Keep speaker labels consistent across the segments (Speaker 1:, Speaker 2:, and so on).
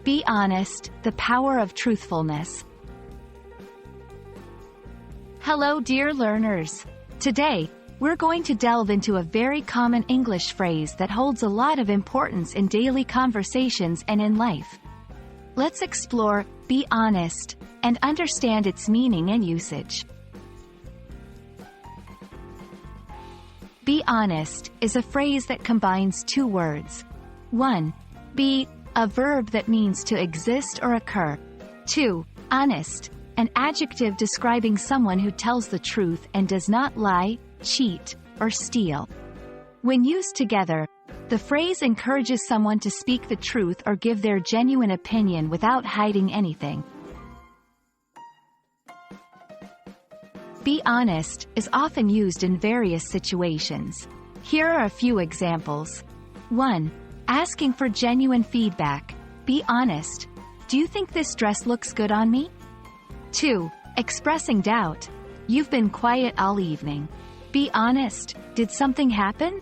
Speaker 1: Be honest, the power of truthfulness. Hello dear learners. Today, we're going to delve into a very common English phrase that holds a lot of importance in daily conversations and in life. Let's explore "be honest" and understand its meaning and usage. Be honest is a phrase that combines two words. 1. Be, a verb that means to exist or occur. 2. Honest, an adjective describing someone who tells the truth and does not lie, cheat, or steal. When used together, the phrase encourages someone to speak the truth or give their genuine opinion without hiding anything. Be honest is often used in various situations. Here are a few examples. 1. Asking for genuine feedback. Be honest. Do you think this dress looks good on me? 2. Expressing doubt. You've been quiet all evening. Be honest. Did something happen?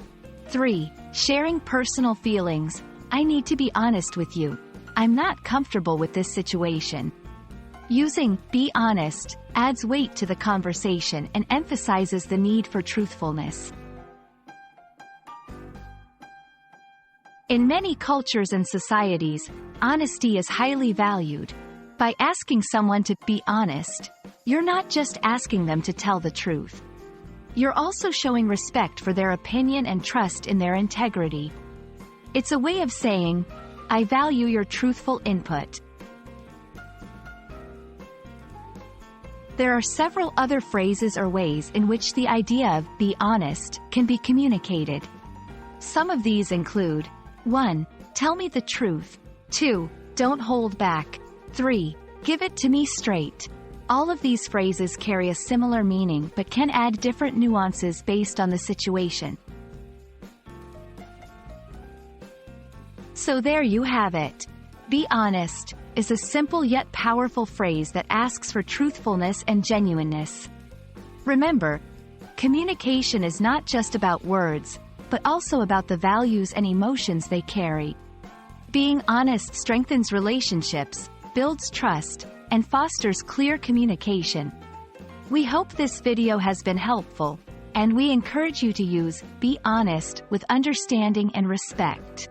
Speaker 1: 3. Sharing personal feelings. I need to be honest with you. I'm not comfortable with this situation. Using "be honest" adds weight to the conversation and emphasizes the need for truthfulness. In many cultures and societies, honesty is highly valued. By asking someone to be honest, you're not just asking them to tell the truth. You're also showing respect for their opinion and trust in their integrity. It's a way of saying, I value your truthful input. There are several other phrases or ways in which the idea of "be honest" can be communicated. Some of these include: 1. Tell me the truth. 2. Don't hold back. 3. Give it to me straight. All of these phrases carry a similar meaning but can add different nuances based on the situation. So there you have it. Be honest is a simple yet powerful phrase that asks for truthfulness and genuineness. Remember, communication is not just about words, but also about the values and emotions they carry. Being honest strengthens relationships, builds trust, and fosters clear communication. We hope this video has been helpful, and we encourage you to use "be honest" with understanding and respect.